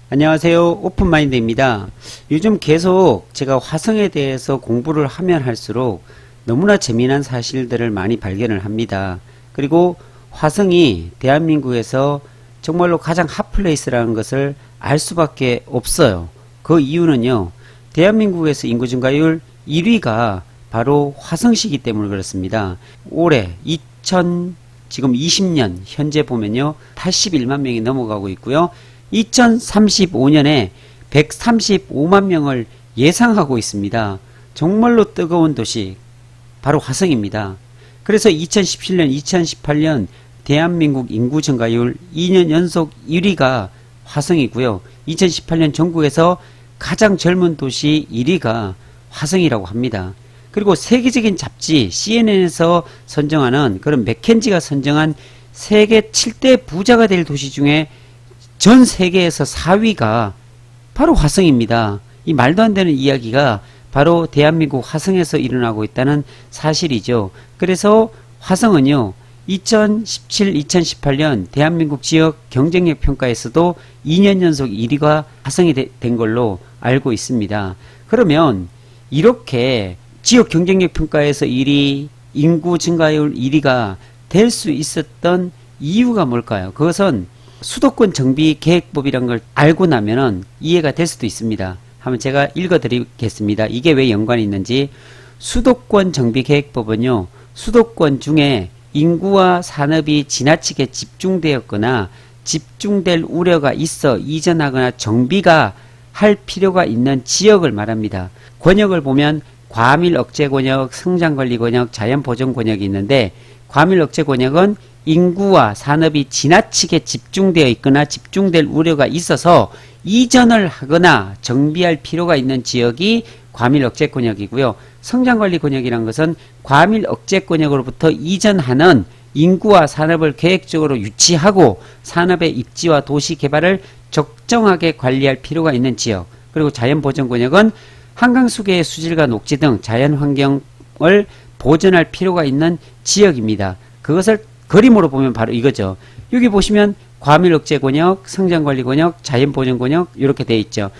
안녕하세요. 오픈마인드입니다. 요즘 계속 제가 화성에 대해서 공부를 하면 할수록 너무나 재미난 사실들을 많이 발견을 합니다. 그리고 화성이 대한민국에서 정말로 가장 핫플레이스라는 것을 알 수밖에 없어요. 그 이유는요, 대한민국에서 인구 증가율 1위가 바로 화성시이기 때문에 그렇습니다. 올해 지금 20년 현재 보면요 81만 명이 넘어가고 있고요. 2035년에 135만 명을 예상하고 있습니다. 정말로 뜨거운 도시 바로 화성입니다. 그래서 2017년, 2018년 대한민국 인구 증가율 2년 연속 1위가 화성이고요. 2018년 전국에서 가장 젊은 도시 1위가 화성이라고 합니다. 그리고 세계적인 잡지 CNN에서 선정하는 그런 맥켄지가 선정한 세계 7대 부자가 될 도시 중에 전 세계에서 4위가 바로 화성입니다. 이 말도 안 되는 이야기가 바로 대한민국 화성에서 일어나고 있다는 사실이죠. 그래서 화성은요 2017, 2018년 대한민국 지역 경쟁력 평가에서도 2년 연속 1위가 화성이 된 걸로 알고 있습니다. 그러면 이렇게 지역 경쟁력 평가에서 1위, 인구 증가율 1위가 될 수 있었던 이유가 뭘까요? 그것은 수도권 정비 계획법이란 걸 알고 나면은 이해가 될 수도 있습니다. 한번 제가 읽어 드리겠습니다. 이게 왜 연관이 있는지. 수도권 정비 계획법은요, 수도권 중에 인구와 산업이 지나치게 집중되었거나 집중될 우려가 있어 이전하거나 정비가 할 필요가 있는 지역을 말합니다. 권역을 보면 과밀 억제 권역, 성장 관리 권역, 자연 보존 권역이 있는데, 과밀 억제 권역은 인구와 산업이 지나치게 집중되어 있거나 집중될 우려가 있어서 이전을 하거나 정비할 필요가 있는 지역이 과밀 억제 권역이고요. 성장 관리 권역이란 것은 과밀 억제 권역으로부터 이전하는 인구와 산업을 계획적으로 유치하고 산업의 입지와 도시 개발을 적정하게 관리할 필요가 있는 지역. 그리고 자연 보존 권역은 한강수계의 수질과 녹지 등 자연환경을 보존할 필요가 있는 지역입니다. 그것을 그림으로 보면 바로 이거죠. 여기 보시면 과밀 억제 권역, 성장 관리 권역, 자연 보존 권역 이렇게 되어 있죠.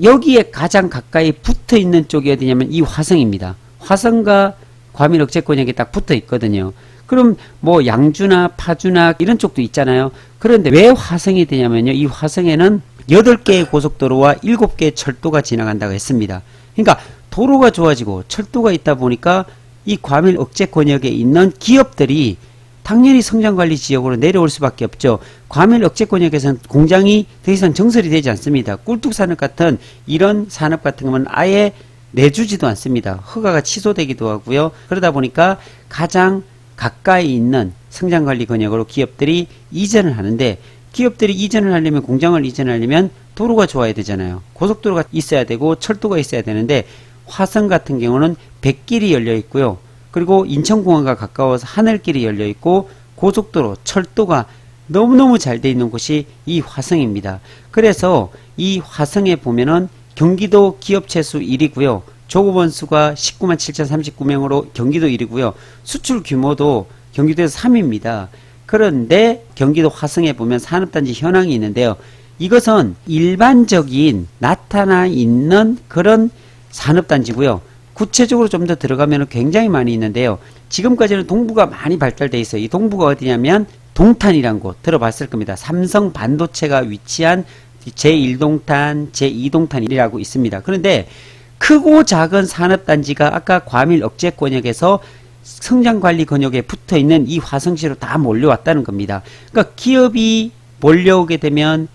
여기에 가장 가까이 붙어 있는 쪽이 어디냐면 이 화성입니다. 화성과 과밀 억제 권역이 딱 붙어 있거든요. 그럼 뭐 양주나 파주나 이런 쪽도 있잖아요. 그런데 왜 화성이 되냐면요, 이 화성에는 8개의 고속도로와 7개의 철도가 지나간다고 했습니다. 그러니까 도로가 좋아지고 철도가 있다 보니까 이 과밀 억제 권역에 있는 기업들이 당연히 성장관리 지역으로 내려올 수밖에 없죠. 과밀 억제 권역에서는 공장이 더 이상 정설이 되지 않습니다. 꿀뚝산업 같은 이런 산업 같은 경우는 아예 내주지도 않습니다. 허가가 취소되기도 하고요. 그러다 보니까 가장 가까이 있는 성장관리 권역으로 기업들이 이전을 하는데, 기업들이 이전을 하려면, 공장을 이전하려면 도로가 좋아야 되잖아요. 고속도로가 있어야 되고 철도가 있어야 되는데, 화성 같은 경우는 백길이 열려 있고요. 그리고 인천공항과 가까워서 하늘길이 열려 있고 고속도로, 철도가 너무너무 잘 돼 있는 곳이 이 화성입니다. 그래서 이 화성에 보면은 경기도 기업체 수 1위고요. 조급원 수가 19만 7,039명으로 경기도 1위고요. 수출 규모도 경기도에서 3위입니다. 그런데 경기도 화성에 보면 산업단지 현황이 있는데요. 이것은 일반적인 나타나 있는 그런 산업단지고요. 구체적으로 좀 더 들어가면 굉장히 많이 있는데요. 지금까지는 동부가 많이 발달되어 있어요. 이 동부가 어디냐면 동탄이란 곳 들어봤을 겁니다. 삼성 반도체가 위치한 제1동탄, 제2동탄이라고 있습니다. 그런데 크고 작은 산업단지가 아까 과밀 억제 권역에서 성장관리 권역에 붙어있는 이 화성시로 다 몰려왔다는 겁니다. 그러니까 기업이 몰려오게 되면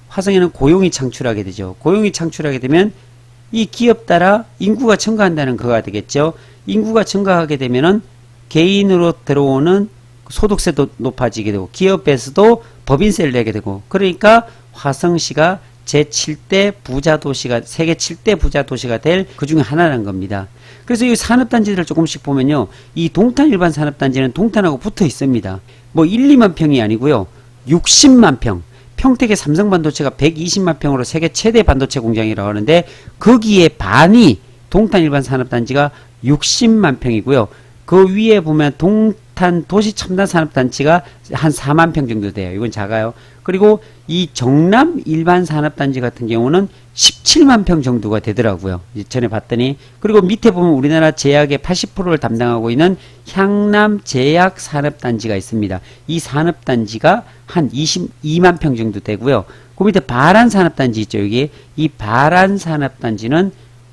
화성에는 고용이 창출하게 되죠. 고용이 창출하게 되면 이 기업 따라 인구가 증가한다는 거가 되겠죠. 인구가 증가하게 되면은 개인으로 들어오는 소득세도 높아지게 되고 기업에서도 법인세를 내게 되고, 그러니까 화성시가 제7대 부자 도시가, 세계 7대 부자 도시가 될 그 중에 하나라는 겁니다. 그래서 이 산업단지들을 조금씩 보면요, 이 동탄 일반 산업단지는 동탄하고 붙어 있습니다. 뭐 1, 2만 평이 아니고요, 60만 평. 평택의 삼성반도체가 120만 평으로 세계 최대 반도체 공장이라고 하는데, 거기에 반이 동탄 일반 산업단지가 60만 평이고요. 그 위에 보면 동탄 비슷한 도시 첨단 산업단지가 한 4만 평 정도 돼요. 이건 작아요. 그리고 이 정남 일반 산업단지 같은 경우는 17만 평 정도가 되더라고요. 전에 봤더니. 그리고 밑에 보면 우리나라 제약의 80%를 담당하고 있는 향남 제약 산업단지가 있습니다. 이 산업단지가 한 22만 평 정도 되고요. 그 밑에 바란 산업단지 있죠. 여기 이 바란 산업단지는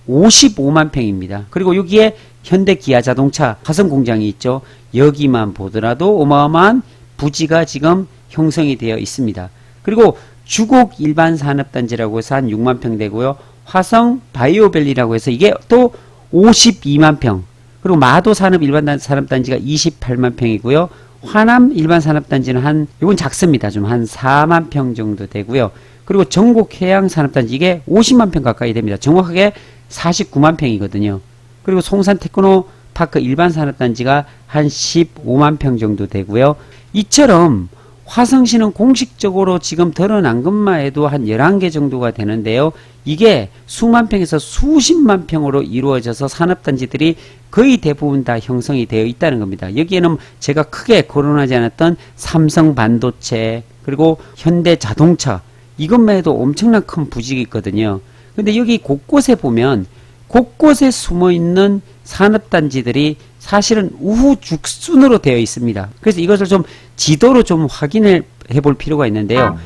55만 평입니다. 그리고 여기에 현대 기아자동차 화성 공장이 있죠. 여기만 보더라도 어마어마한 부지가 지금 형성이 되어 있습니다. 그리고 주곡 일반 산업단지라고 해서 한 6만 평 되고요. 화성 바이오밸리라고 해서 이게 또 52만 평. 그리고 마도 산업 일반 산업단지가 28만 평이고요. 화남 일반 산업단지는 이건 작습니다. 좀 한 4만 평 정도 되고요. 그리고 전국 해양 산업단지 이게 50만 평 가까이 됩니다. 정확하게 49만 평이거든요. 그리고 송산 테크노파크 일반 산업단지가 한 15만 평 정도 되고요. 이처럼 화성시는 공식적으로 지금 드러난 것만 해도 한 11개 정도가 되는데요. 이게 수만 평에서 수십만 평으로 이루어져서 산업단지들이 거의 대부분 다 형성이 되어 있다는 겁니다. 여기에는 제가 크게 거론하지 않았던 삼성 반도체, 그리고 현대 자동차, 이것만 해도 엄청난 큰 부지가 있거든요. 근데 여기 곳곳에 보면 곳곳에 숨어있는 산업단지들이 사실은 우후죽순으로 되어 있습니다. 그래서 이것을 좀 지도로 좀 확인해 볼 필요가 있는데요.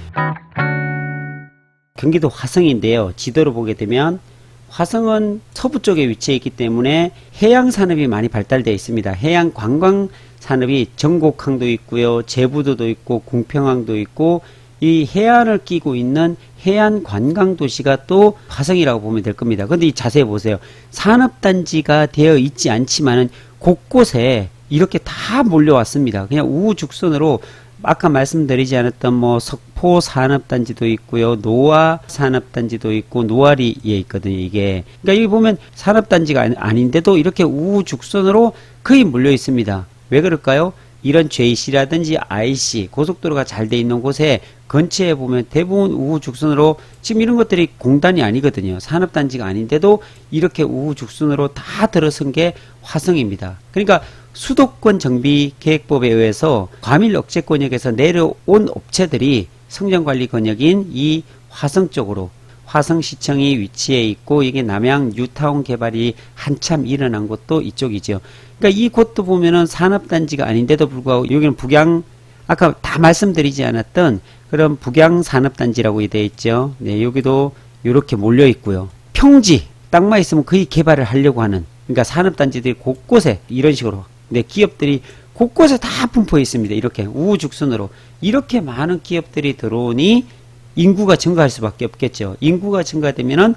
경기도 화성인데요. 지도로 보게 되면 화성은 서부 쪽에 위치해 있기 때문에 해양 산업이 많이 발달되어 있습니다. 해양 관광 산업이 전곡항도 있고요. 제부도도 있고 궁평항도 있고, 이 해안을 끼고 있는 해안 관광 도시가 또 화성이라고 보면 될 겁니다. 근데 이 자세히 보세요. 산업단지가 되어 있지 않지만은 곳곳에 이렇게 다 몰려왔습니다. 그냥 우후죽순으로 아까 말씀드리지 않았던 뭐 석포 산업단지도 있고요. 노아 산업단지도 있고 노아리에 있거든요. 이게. 그러니까 여기 보면 산업단지가 아닌데도 이렇게 우후죽순으로 거의 몰려 있습니다. 왜 그럴까요? 이런 JC라든지 IC 고속도로가 잘 돼 있는 곳에 근처에 보면 대부분 우후죽순으로, 지금 이런 것들이 공단이 아니거든요. 산업단지가 아닌데도 이렇게 우후죽순으로 다 들어선 게 화성입니다. 그러니까 수도권 정비 계획법에 의해서 과밀 억제 권역에서 내려온 업체들이 성장관리 권역인 이 화성 쪽으로, 화성시청이 위치해 있고, 이게 남양 뉴타운 개발이 한참 일어난 곳도 이쪽이죠. 그러니까 이 곳도 보면은 산업단지가 아닌데도 불구하고 여기는 북양, 아까 다 말씀드리지 않았던 그런 북양 산업단지라고 되어 있죠. 네, 여기도 이렇게 몰려 있고요. 평지 땅만 있으면 거의 개발을 하려고 하는, 그러니까 산업단지들이 곳곳에 이런 식으로, 네, 기업들이 곳곳에 다 분포해 있습니다. 이렇게 우후죽순으로 이렇게 많은 기업들이 들어오니 인구가 증가할 수밖에 없겠죠. 인구가 증가되면은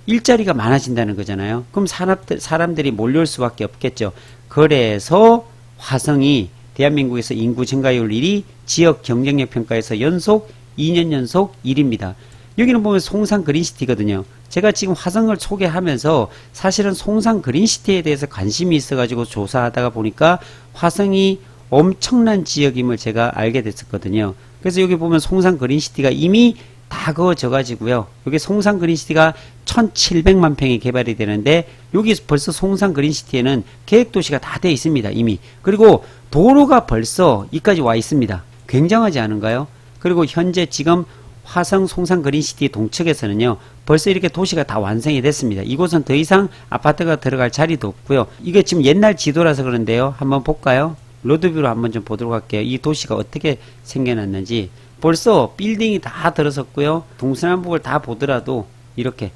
일자리가 많아진다는 거잖아요. 그럼 사람들이 몰려올 수밖에 없겠죠. 그래서 화성이 대한민국에서 인구 증가율 1위, 지역 경쟁력 평가에서 연속 2년 연속 1위입니다. 여기는 보면 송산 그린시티거든요. 제가 지금 화성을 소개하면서 사실은 송산 그린시티에 대해서 관심이 있어가지고 조사하다가 보니까 화성이 엄청난 지역임을 제가 알게 됐었거든요. 그래서 여기 보면 송산 그린시티가 이미 다 그어져 가지고요. 여기 송산 그린시티가 1700만 평이 개발이 되는데, 여기 벌써 송산 그린시티에는 계획도시가 다 돼 있습니다. 이미. 그리고 도로가 벌써 이까지 와 있습니다. 굉장하지 않은가요? 그리고 현재 지금 화성 송산 그린시티 동측에서는요, 벌써 이렇게 도시가 다 완성이 됐습니다. 이곳은 더 이상 아파트가 들어갈 자리도 없고요. 이게 지금 옛날 지도라서 그런데요. 한번 볼까요? 로드뷰로 한번 좀 보도록 할게요. 이 도시가 어떻게 생겨났는지. 벌써 빌딩이 다 들어섰고요. 동서남북을 다 보더라도 이렇게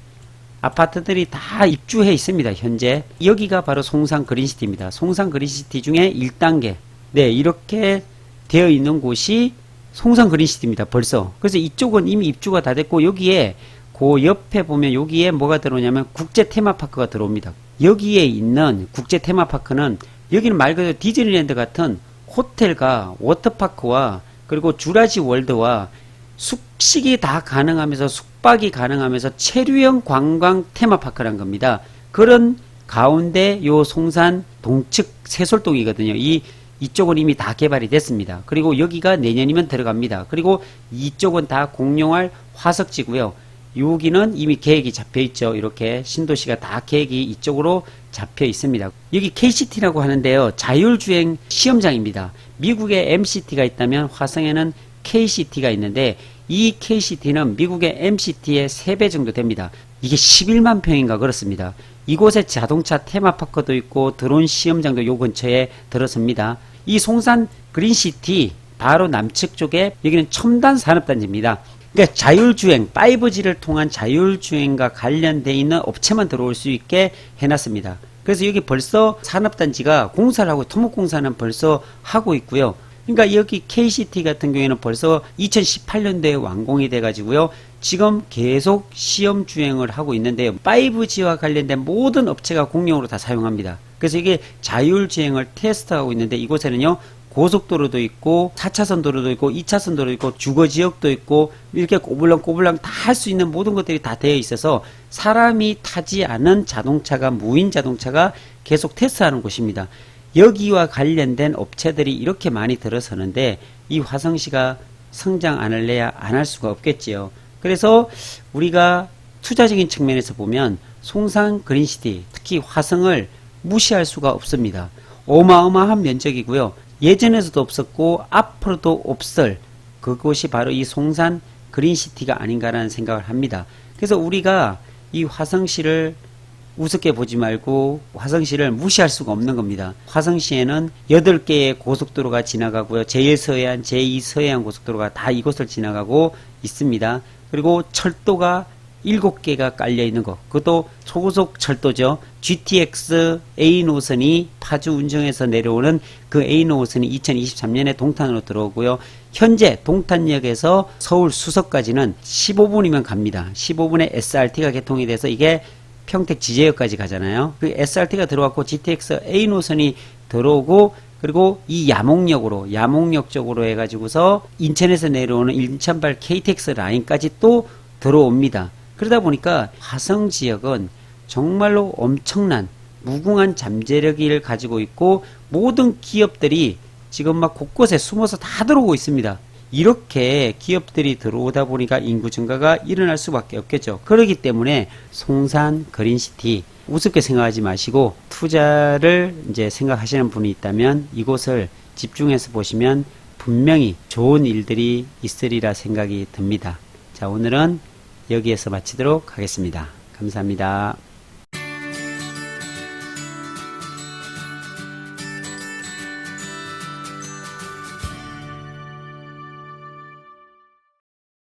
아파트들이 다 입주해 있습니다. 현재 여기가 바로 송산 그린시티입니다. 송산 그린시티 중에 1단계, 네, 이렇게 되어 있는 곳이 송산 그린시티입니다. 벌써. 그래서 이쪽은 이미 입주가 다 됐고, 여기에 그 옆에 보면 여기에 뭐가 들어오냐면 국제 테마파크가 들어옵니다. 여기에 있는 국제 테마파크는, 여기는 말 그대로 디즈니랜드 같은 호텔과 워터파크와 그리고 주라지 월드와 숙식이 다 가능하면서 숙박이 가능하면서 체류형 관광 테마파크란 겁니다. 그런 가운데 요 송산 동측 세솔동이거든요. 이쪽은 이미 다 개발이 됐습니다. 그리고 여기가 내년이면 들어갑니다. 그리고 이쪽은 다 공용할 화석지고요. 여기는 이미 계획이 잡혀 있죠. 이렇게 신도시가 다 계획이 이쪽으로 잡혀 있습니다. 여기 KCT라고 하는데요. 자율주행 시험장입니다. 미국에 MCT가 있다면 화성에는 KCT가 있는데 이 KCT는 미국의 MCT의 3배 정도 됩니다. 이게 11만 평인가 그렇습니다. 이곳에 자동차 테마파크도 있고 드론 시험장도 요 근처에 들어섭니다. 이 송산 그린시티 바로 남측 쪽에 여기는 첨단 산업단지입니다. 그러니까 자율주행, 5G를 통한 자율주행과 관련되어 있는 업체만 들어올 수 있게 해놨습니다. 그래서 여기 벌써 산업단지가 공사를 하고 토목공사는 벌써 하고 있고요. 그러니까 여기 KCT 같은 경우에는 벌써 2018년도에 완공이 돼 가지고요. 지금 계속 시험 주행을 하고 있는데요. 5G와 관련된 모든 업체가 공용으로 다 사용합니다. 그래서 이게 자율주행을 테스트하고 있는데 이곳에는요. 고속도로도 있고 4차선 도로도 있고 2차선 도로도 있고 주거지역도 있고 이렇게 꼬불랑꼬불랑 다 할 수 있는 모든 것들이 다 되어 있어서 사람이 타지 않은 자동차가 무인 자동차가 계속 테스트하는 곳입니다. 여기와 관련된 업체들이 이렇게 많이 들어서는데 이 화성시가 성장 안 할래야 안 할 수가 없겠지요. 그래서 우리가 투자적인 측면에서 보면 송산 그린시티 특히 화성을 무시할 수가 없습니다. 어마어마한 면적이고요. 예전에서도 없었고 앞으로도 없을 그곳이 바로 이 송산 그린시티가 아닌가라는 생각을 합니다. 그래서 우리가 이 화성시를 우습게 보지 말고 화성시를 무시할 수가 없는 겁니다. 화성시에는 8개의 고속도로가 지나가고요. 제1서해안, 제2서해안 고속도로가 다 이곳을 지나가고 있습니다. 그리고 철도가 7개가 깔려있는 것, 그것도 초고속 철도죠. GTX A 노선이 파주 운정에서 내려오는 그 A 노선이 2023년에 동탄으로 들어오고요. 현재 동탄역에서 서울 수서까지는 15분이면 갑니다. 15분에 SRT가 개통이 돼서 이게 평택 지제역까지 가잖아요. 그 SRT가 들어왔고 GTX A 노선이 들어오고 그리고 이 야몽역 쪽으로 해가지고서 인천에서 내려오는 인천발 KTX 라인까지 또 들어옵니다. 그러다 보니까 화성 지역은 정말로 엄청난 무궁한 잠재력을 가지고 있고 모든 기업들이 지금 막 곳곳에 숨어서 다 들어오고 있습니다. 이렇게 기업들이 들어오다 보니까 인구 증가가 일어날 수밖에 없겠죠. 그렇기 때문에 송산 그린시티 우습게 생각하지 마시고 투자를 이제 생각하시는 분이 있다면 이곳을 집중해서 보시면 분명히 좋은 일들이 있으리라 생각이 듭니다. 자, 오늘은 여기에서 마치도록 하겠습니다. 감사합니다.